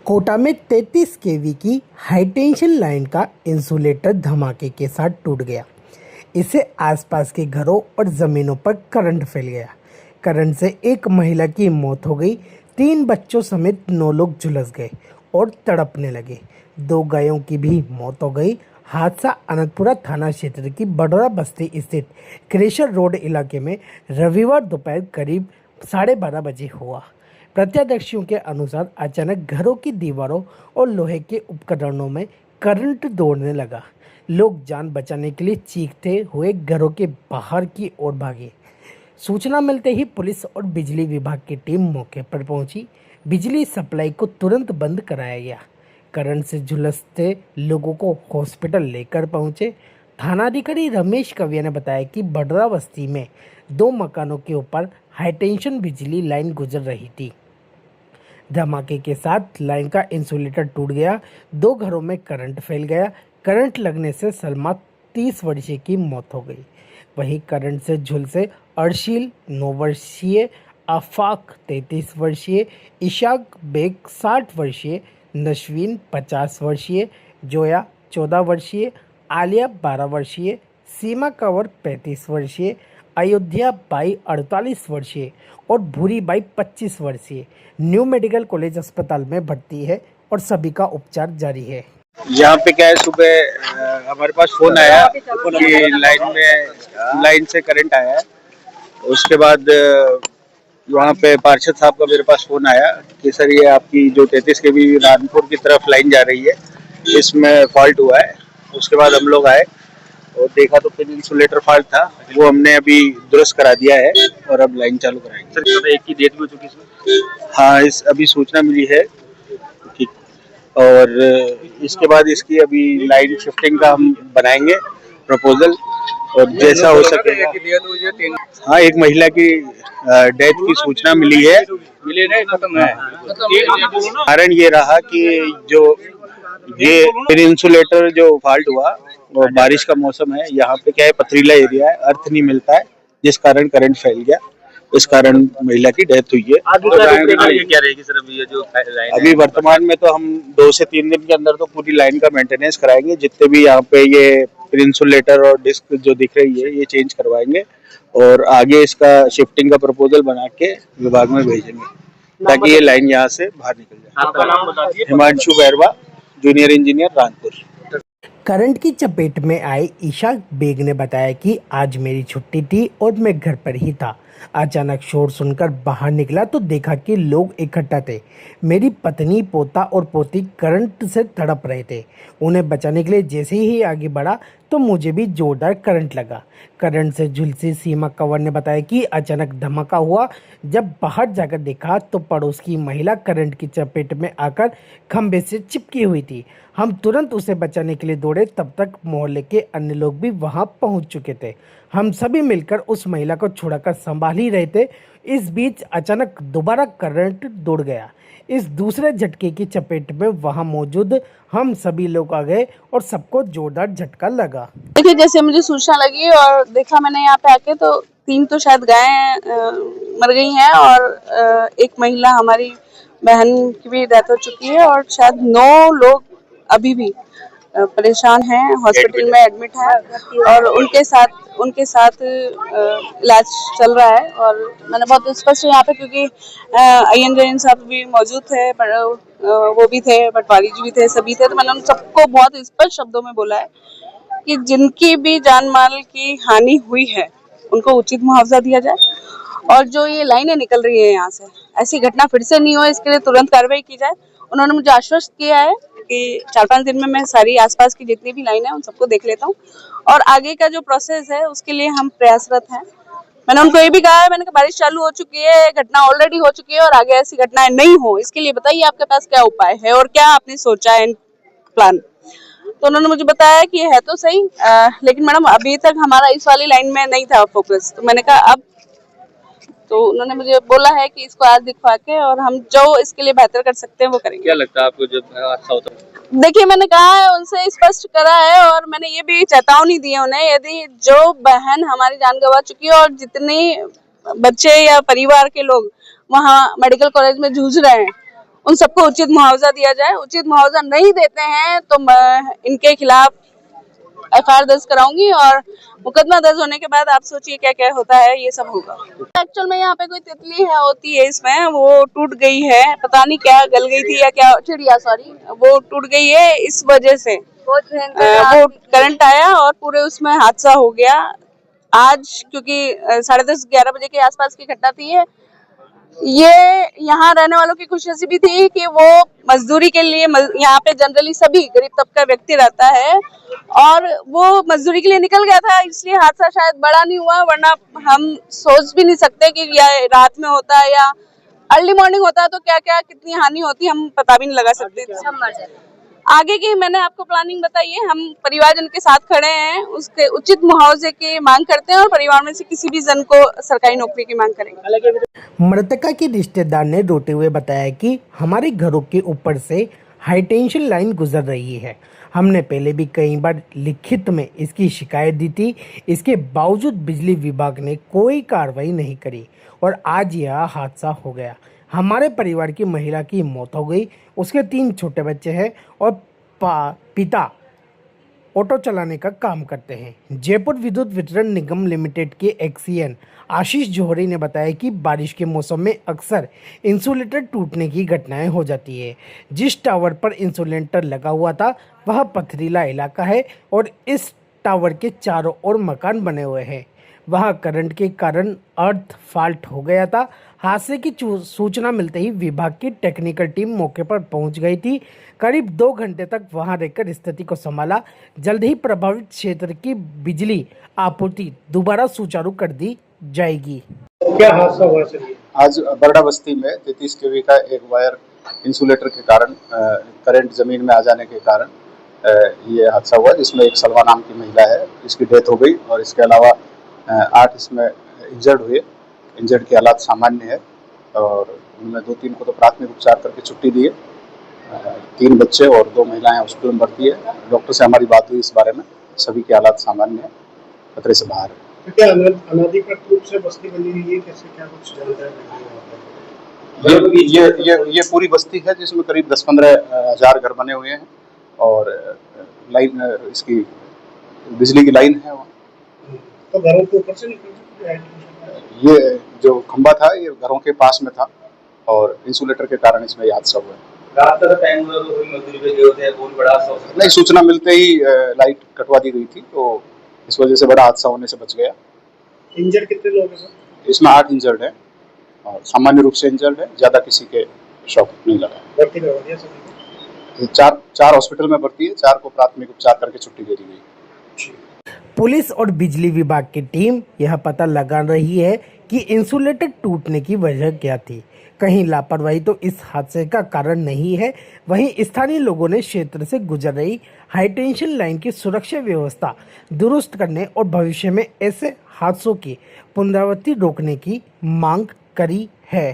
कोटा में 33 केवी की high tension line का इंसुलेटर धमाके के साथ टूट गया। इससे आसपास के घरों और ज़मीनों पर करंट फैल गया। करंट से एक महिला की मौत हो गई, 3 बच्चों समेत 9 लोग झुलस गए और तड़पने लगे। 2 गायों की भी मौत हो गई। हादसा अनंतपुरा थाना क्षेत्र की बडौरा बस्ती स्थित क्रेशर रोड इलाके में रविवार दोपहर करीब 12:30 बजे हुआ। प्रत्यक्षदर्शियों के अनुसार अचानक घरों की दीवारों और लोहे के उपकरणों में करंट दौड़ने लगा। लोग जान बचाने के लिए चीखते हुए घरों के बाहर की ओर भागे। सूचना मिलते ही पुलिस और बिजली विभाग की टीम मौके पर पहुंची। बिजली सप्लाई को तुरंत बंद कराया गया। करंट से झुलसते लोगों को हॉस्पिटल लेकर पहुंचे। थानाधिकारी रमेश कविया ने बताया कि बडौरा बस्ती में 2 मकानों के ऊपर हाईटेंशन बिजली लाइन गुजर रही थी। धमाके के साथ लाइन का इंसुलेटर टूट गया। 2 घरों में करंट फैल गया। करंट लगने से सलमा 30 वर्षीय की मौत हो गई। वहीं करंट से झुलसे अर्शील 9 वर्षीय, आफाक 33 वर्षीय, इशाक बेग 60 वर्षीय, नशवीन 50 वर्षीय, जोया 14 वर्षीय, आलिया 12 वर्षीय, सीमा कंवर 35 वर्षीय, अयोध्या बाई 48 वर्षीय और भूरी बाई 25 वर्षीय न्यू मेडिकल कॉलेज अस्पताल में भर्ती है और सभी का उपचार जारी है। यहाँ पे क्या है, सुबह हमारे पास फोन आया कि लाइन से करंट आया है। उसके बाद वहाँ पे पार्षद साहब का मेरे पास फोन आया कि सर ये आपकी जो 33 केवी रानपुर की तरफ लाइन जा रही है, इसमें फॉल्ट हुआ है। उसके बाद हम लोग आए और देखा तो फिर इंसुलेटर फॉल्ट था, वो हमने अभी दुरुस्त करा दिया है और अब लाइन चालू कराएंगे। सर एक की डेथ भी हो चुकी है इसमें? हाँ, इस अभी सूचना मिली है कि, और इसके बाद इसकी अभी लाइन शिफ्टिंग का हम बनाएंगे प्रपोजल, और जैसा हो सके। हाँ, एक महिला की डेथ की सूचना मिली है। कारण ये रहा कि जो ये फिर इंसुलेटर जो फॉल्ट हुआ, और बारिश का मौसम है, यहाँ पे क्या है, पथरीला एरिया है, अर्थ नहीं मिलता है, जिस कारण करंट फैल गया। इस कारण महिला की डेथ हुई है। क्या रहेगी सर अभी ये जो लाइन अभी वर्तमान में तो हम 2 से 3 दिन के अंदर तो पूरी लाइन का मेंटेनेंस कराएंगे। जितने भी यहाँ पे ये इंसुलेटर और डिस्क जो दिख रही है, ये चेंज करवाएंगे और आगे इसका शिफ्टिंग का प्रपोजल बना के विभाग में भेजेंगे ताकि ये लाइन यहाँ से बाहर निकल जाए। आपका नाम बता दीजिए। Himanshu Bairwa, junior engineer, Ranpur. Current की चपेट में आए इशाक बेग ने बताया कि आज मेरी छुट्टी थी और मैं घर पर ही था। अचानक शोर सुनकर बाहर निकला तो देखा कि लोग इकट्ठा थे। मेरी पत्नी, पोता और पोती करंट से तड़प रहे थे। उन्हें बचाने के लिए जैसे ही आगे बढ़ा तो मुझे भी जोरदार करंट लगा। करंट से झुलसी सीमा कंवर ने बताया कि अचानक धमाका हुआ। जब बाहर जाकर देखा तो पड़ोस की महिला करंट की चपेट में आकर खंभे से चिपकी हुई थी। हम तुरंत उसे बचाने के लिए दौड़े, तब तक मोहल्ले के अन्य लोग भी वहां पहुंच चुके थे। हम सभी मिलकर उस महिला को छुड़ाकर संभाल ही रहे थे। इस बीच अचानक दोबारा करंट दौड़ गया। इस दूसरे झटके की चपेट में वहां मौजूद हम सभी लोग आ गए और सबको जोरदार झटका लगा। देखिए, जैसे मुझे सूचना लगी और देखा मैंने यहाँ पे आके, तो 3 तो शायद गायें मर गई हैं और एक महिला हमारी बहन की भी डेथ हो चुकी है और शायद 9 लोग अभी भी परेशान हैं, हॉस्पिटल में एडमिट हैं और उनके साथ इलाज चल रहा है। और मैंने बहुत स्पष्ट यहाँ पे, क्योंकि अय्यन जैन साहब भी मौजूद थे, वो भी थे, पटवारी जी भी थे, सभी थे, तो मैंने उन सबको बहुत स्पष्ट शब्दों में बोला है कि जिनकी भी जान माल की हानि हुई है उनको उचित मुआवजा दिया जाए और जो ये लाइनें निकल रही है यहाँ से, ऐसी घटना फिर से नहीं हो, इसके लिए तुरंत कार्रवाई की जाए। उन्होंने मुझे आश्वस्त किया है कि 4-5 दिन में मैं सारी आसपास की जितनी भी लाइन है उन सबको देख लेता हूँ और आगे का जो प्रोसेस है उसके लिए हम प्रयासरत हैं। मैंने उनको ये भी कहा है, मैंने कहा बारिश चालू हो चुकी है, घटना ऑलरेडी हो चुकी है और आगे ऐसी घटनाएं नहीं हो, इसके लिए बताइए आपके पास क्या उपाय है और क्या आपने सोचा है प्लान। तो उन्होंने मुझे बताया कि है तो सही, लेकिन मैडम अभी तक हमारा इस वाली लाइन में नहीं था फोकस। तो मैंने कहा अब, तो उन्होंने मुझे बोला है कि इसको आज दिखवा के और हम जो इसके लिए बेहतर कर सकते हैं वो करेंगे। क्या लगता है आपको जब हादसा होता है? देखिए, मैंने कहा है, उनसे स्पष्ट करा है और मैंने ये भी चेतावनी दी है उन्हें, यदि जो बहन हमारी जान गंवा चुकी है और जितने बच्चे या परिवार के लोग वहाँ मेडिकल कॉलेज में जूझ रहे हैं उन सबको उचित मुआवजा दिया जाए। उचित मुआवजा नहीं देते हैं तो मैं इनके खिलाफ FIR दर्ज कराऊंगी और मुकदमा दर्ज होने के बाद आप सोचिए क्या क्या होता है, ये सब होगा। एक्चुअल में यहाँ पे कोई तितली है होती है इसमें, वो टूट गई है, पता नहीं क्या गल गई थी या क्या, चिड़िया सॉरी, वो टूट गई है, इस वजह से वो करंट आया और पूरे उसमें हादसा हो गया। आज क्योंकि 10:30-11 बजे के आसपास की घटना थी ये यहाँ रहने वालों की खुशनसीबी थी कि वो मजदूरी के लिए यहाँ पे जनरली सभी गरीब तबका व्यक्ति रहता है और वो मजदूरी के लिए निकल गया था, इसलिए हादसा शायद बड़ा नहीं हुआ, वरना हम सोच भी नहीं सकते कि या रात में होता है या अर्ली मॉर्निंग होता है तो क्या क्या कितनी हानि होती हम पता भी नहीं लगा सकते थे। आगे की मैंने आपको प्लानिंग बताई है, हम परिवारजन के साथ खड़े हैं, उसके उचित मुआवजे की मांग करते हैं और परिवार में से किसी भी जन को सरकारी नौकरी की मांग करेंगे। मृतका के रिश्तेदार ने रोते हुए बताया कि हमारे घरों के ऊपर से हाई टेंशन लाइन गुजर रही है। हमने पहले भी कई बार लिखित में इसकी शिकायत दी थी, इसके बावजूद बिजली विभाग ने कोई कार्रवाई नहीं करी और आज यह हादसा हो गया। हमारे परिवार की महिला की मौत हो गई, उसके 3 छोटे बच्चे हैं और पिता ऑटो चलाने का काम करते हैं। जयपुर विद्युत वितरण निगम लिमिटेड के एक्सीएन आशीष जौहरी ने बताया कि बारिश के मौसम में अक्सर इंसुलेटर टूटने की घटनाएं हो जाती है। जिस टावर पर इंसुलेटर लगा हुआ था वह पथरीला इलाका है और इस टावर के चारों ओर मकान बने हुए हैं। वह करंट के कारण अर्थ फॉल्ट हो गया था। हादसे की सूचना मिलते ही विभाग की टेक्निकल टीम मौके पर पहुंच गई थी। करीब 2 घंटे तक वहां रहकर स्थिति को संभाला। जल्द ही प्रभावित क्षेत्र की बिजली आपूर्ति दोबारा सुचारू कर दी जाएगी। क्या हादसा हुआ सर? आज बरड़ा बस्ती में 33 kV का एक वायर इंसुलेटर के कारण करंट जमीन में आ जाने के कारण ये हादसा हुआ, जिसमें एक सलवा नाम की महिला है, इसकी डेथ हो गई और इसके अलावा 8 इसमें इंजर्ड हुए। इंजर्ड की हालात सामान्य है और उनमें 2-3 को तो प्राथमिक उपचार करके छुट्टी दी है। 3 बच्चे और 2 महिलाएं हॉस्पिटल में भर्ती है। डॉक्टर से हमारी बात हुई इस बारे में, सभी की हालात सामान्य है, खतरे से बाहर है। तो क्या अनाधिकृत रूप से बस्ती बनी हुई है, कैसे क्या कुछ जानकारी? ये पूरी बस्ती है जिसमें करीब 10-15 हजार घर बने हुए हैं और लाइन इसकी बिजली की लाइन है वहाँ। तो घरों के ऊपर से निकल है? ये जो खंभा था ये घरों के पास में था और इंसुलेटर के कारण इसमें हादसा हुआ। रात का टाइम हुआ तो मजदूरी पे गए होते हैं, बहुत बड़ा हादसा हो सकता है। नहीं, सूचना मिलते ही लाइट कटवा दी गई थी तो इस वजह से बड़ा हादसा होने से बच गया। इंजर्ड कितने लोग हैं सर? इसमें 8 इंजर्ड है और सामान्य रूप से इंजर्ड है, ज्यादा किसी के शॉक नहीं लगा। भर्ती करवा दिया सर? 4 हॉस्पिटल में भर्ती है, 4 को प्राथमिक उपचार करके छुट्टी दे दी गई। पुलिस और बिजली विभाग की टीम यह पता लगा रही है कि इंसुलेटर टूटने की वजह क्या थी। कहीं लापरवाही तो इस हादसे का कारण नहीं है। वहीं स्थानीय लोगों ने क्षेत्र से गुजर रही हाई टेंशन लाइन की सुरक्षा व्यवस्था दुरुस्त करने और भविष्य में ऐसे हादसों की पुनरावृत्ति रोकने की मांग करी है।